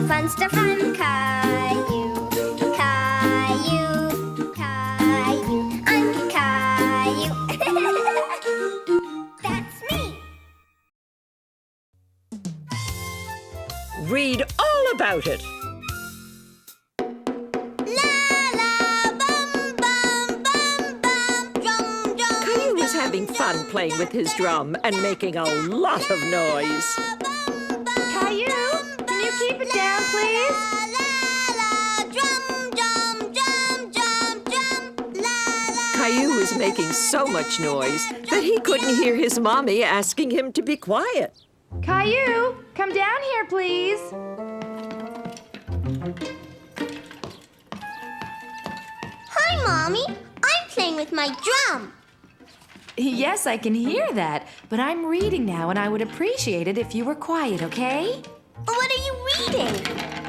Fun stuff, I'm Caillou. Caillou, Caillou, I'm Caillou. That's me. Read all about it. Caillou was having fun playing with his drum and making a lot of noise. Caillou, can you keep it down, please? Caillou was making so much noise that he couldn't hear his mommy asking him to be quiet. Caillou, come down here, please. Hi, Mommy. I'm playing with my drum. Yes, I can hear that, but I'm reading now, and I would appreciate it if you were quiet, okay? What are you reading?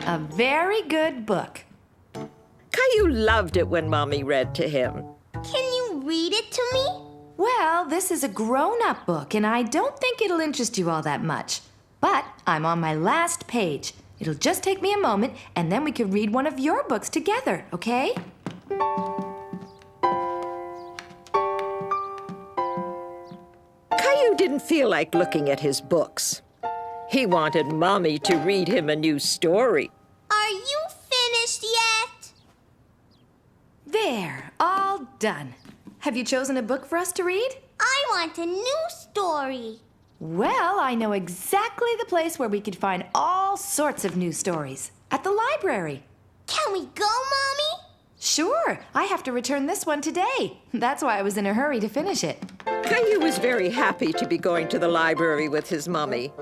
A very good book. Caillou loved it when Mommy read to him. Can you read it to me? Well, this is a grown-up book, and I don't think it'll interest you all that much. But I'm on my last page. It'll just take me a moment, and then we can read one of your books together, okay? Caillou didn't feel like looking at his books. He wanted Mommy to read him a new story. Are you finished yet? There, all done. Have you chosen a book for us to read? I want a new story. Well, I know exactly the place where we could find all sorts of new stories. At the library. Can we go, Mommy? Sure, I have to return this one today. That's why I was in a hurry to finish it. Caillou was very happy to be going to the library with his mommy.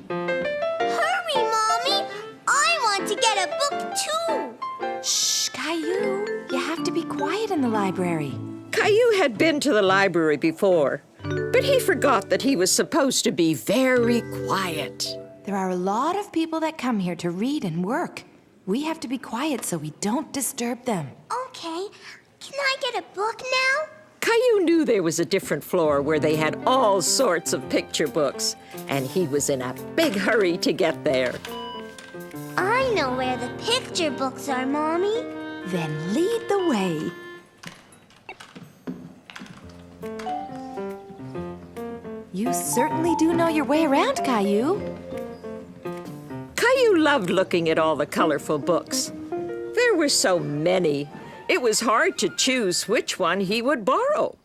Hurry, Mommy! I want to get a book, too. Shh, Caillou, you have to be quiet in the library. Caillou had been to the library before, but he forgot that he was supposed to be very quiet. There are a lot of people that come here to read and work. We have to be quiet so we don't disturb them. Okay. Can I get a book now? Caillou knew there was a different floor where they had all sorts of picture books, and he was in a big hurry to get there. I know where the picture books are, Mommy. Then lead the way. You certainly do know your way around, Caillou. Caillou loved looking at all the colorful books. There were so many. It was hard to choose which one he would borrow.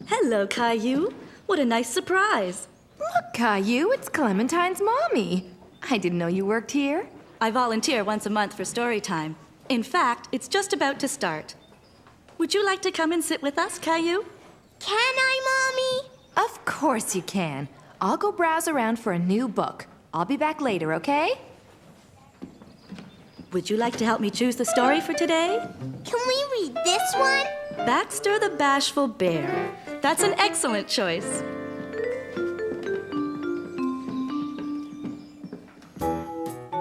Hello, Caillou. What a nice surprise. Look, Caillou, it's Clementine's mommy. I didn't know you worked here. I volunteer once a month for story time. In fact, it's just about to start. Would you like to come and sit with us, Caillou? Can I, Mommy? Of course you can. I'll go browse around for a new book. I'll be back later, okay? Would you like to help me choose the story for today? Can we read this one? Baxter the Bashful Bear. That's an excellent choice.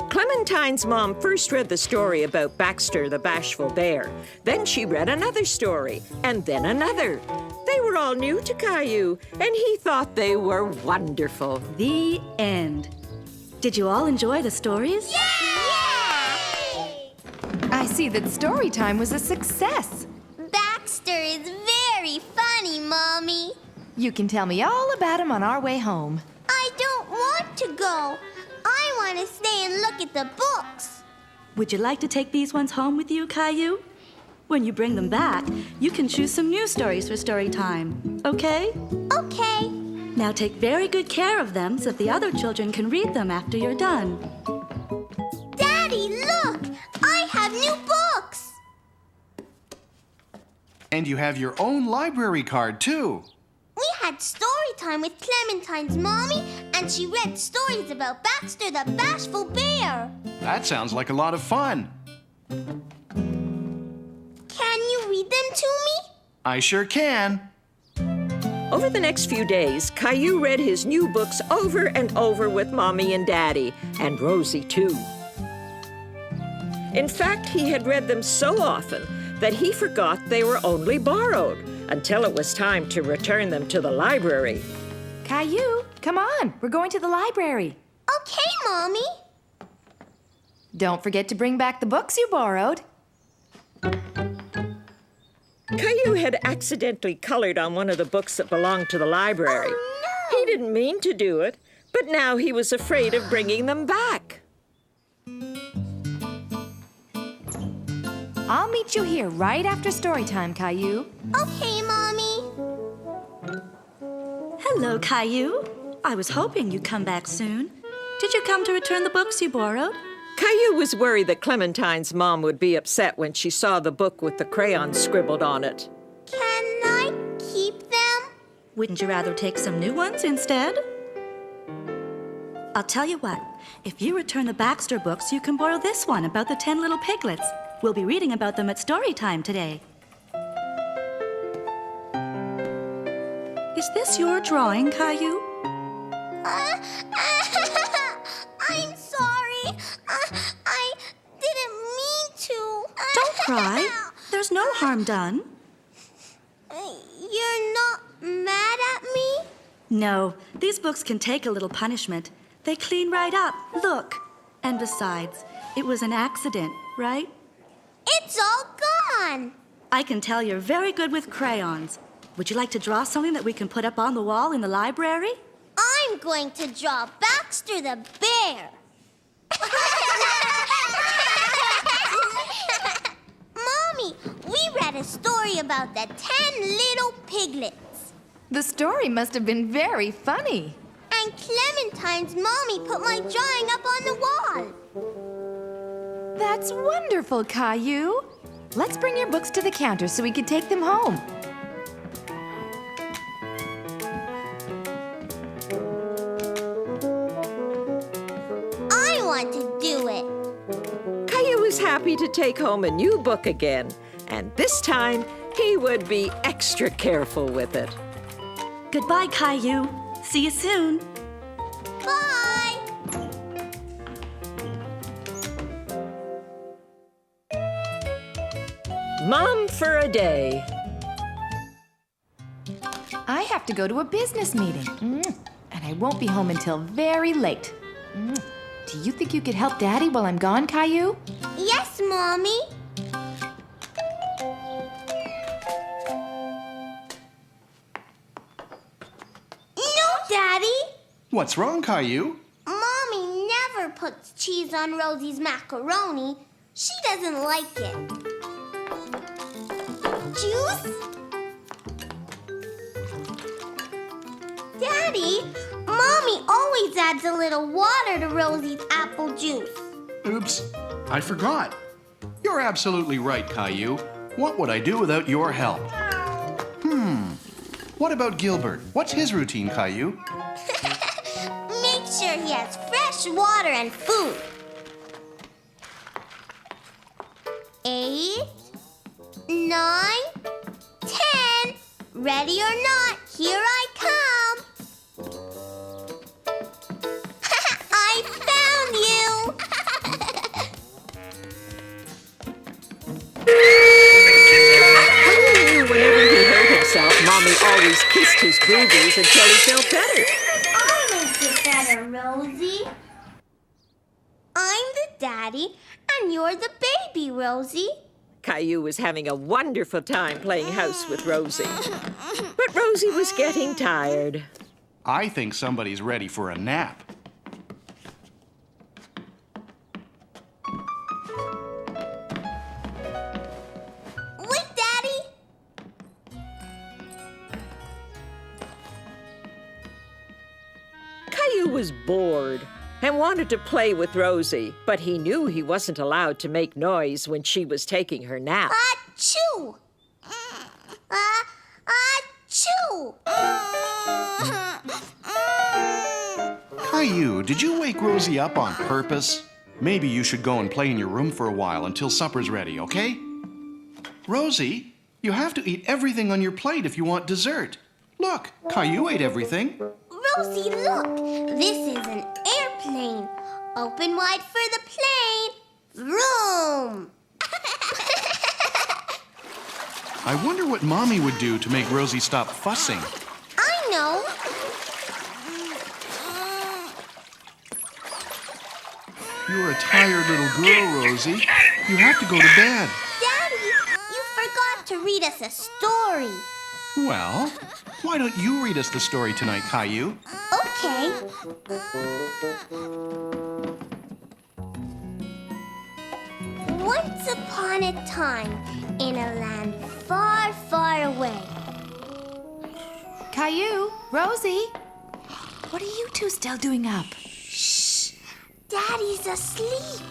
Clementine's mom first read the story about Baxter the Bashful Bear. Then she read another story, and then another. They were all new to Caillou, and he thought they were wonderful. The end. Did you all enjoy the stories? Yay! I see that story time was a success. Baxter is very funny, Mommy. You can tell me all about him on our way home. I don't want to go. I want to stay and look at the books. Would you like to take these ones home with you, Caillou? When you bring them back, you can choose some new stories for story time, okay? Okay. Now take very good care of them so that the other children can read them after you're done. Daddy, look! I have new books. And you have your own library card, too. We had story time with Clementine's mommy, and she read stories about Baxter the Bashful Bear. That sounds like a lot of fun. Can you read them to me? I sure can. Over the next few days, Caillou read his new books over and over with Mommy and Daddy, and Rosie too. In fact, he had read them so often that he forgot they were only borrowed until it was time to return them to the library. Caillou, come on. We're going to the library. Okay, Mommy. Don't forget to bring back the books you borrowed. Caillou had accidentally colored on one of the books that belonged to the library. Oh, no. He didn't mean to do it, but now he was afraid of bringing them back. I'll meet you here right after story time, Caillou. Okay, Mommy. Hello, Caillou. I was hoping you'd come back soon. Did you come to return the books you borrowed? Caillou was worried that Clementine's mom would be upset when she saw the book with the crayons scribbled on it. Can I keep them? Wouldn't you rather take some new ones instead? I'll tell you what. If you return the Baxter books, you can borrow this one about the 10 little piglets. We'll be reading about them at story time today. Is this your drawing, Caillou? I'm sorry. I didn't mean to. Don't cry. There's no harm done. You're not mad at me? No, these books can take a little punishment. They clean right up. Look. And besides, it was an accident, right? It's all gone. I can tell you're very good with crayons. Would you like to draw something that we can put up on the wall in the library? I'm going to draw Baxter the Bear. Mommy, we read a story about the 10 little piglets. The story must have been very funny. And Clementine's mommy put my drawing up on the wall. That's wonderful, Caillou. Let's bring your books to the counter so we can take them home. I want to do it. Caillou was happy to take home a new book again, and this time he would be extra careful with it. Goodbye, Caillou. See you soon. Bye. Mom for a day. I have to go to a business meeting. And I won't be home until very late. Do you think you could help Daddy while I'm gone, Caillou? Yes, Mommy. No, Daddy. What's wrong, Caillou? Mommy never puts cheese on Rosie's macaroni. She doesn't like it. Juice? Daddy, Mommy always adds a little water to Rosie's apple juice. Oops, I forgot. You're absolutely right, Caillou. What would I do without your help? What about Gilbert? What's his routine, Caillou? Make sure he has fresh water and food. 8, 9, 10. Ready or not, here I come. I found you. Caillou knew whenever he hurt himself, Mommy always kissed his bruises until he felt better. I'll make it better, Rosie. I'm the daddy, and you're the baby, Rosie. Caillou was having a wonderful time playing house with Rosie. But Rosie was getting tired. I think somebody's ready for a nap. Wait, Daddy. Caillou was bored and wanted to play with Rosie, but he knew he wasn't allowed to make noise when she was taking her nap. Achoo! Achoo! Caillou, did you wake Rosie up on purpose? Maybe you should go and play in your room for a while until supper's ready, okay? Rosie, you have to eat everything on your plate if you want dessert. Look, Caillou ate everything. Rosie, look! This is an airplane. Open wide for the plane. Vroom! I wonder what Mommy would do to make Rosie stop fussing. I know. You're a tired little girl, Rosie. You have to go to bed. Daddy, you forgot to read us a story. Well, why don't you read us the story tonight, Caillou? Okay. Once upon a time, in a land far, far away. Caillou, Rosie, what are you two still doing up? Shh! Daddy's asleep.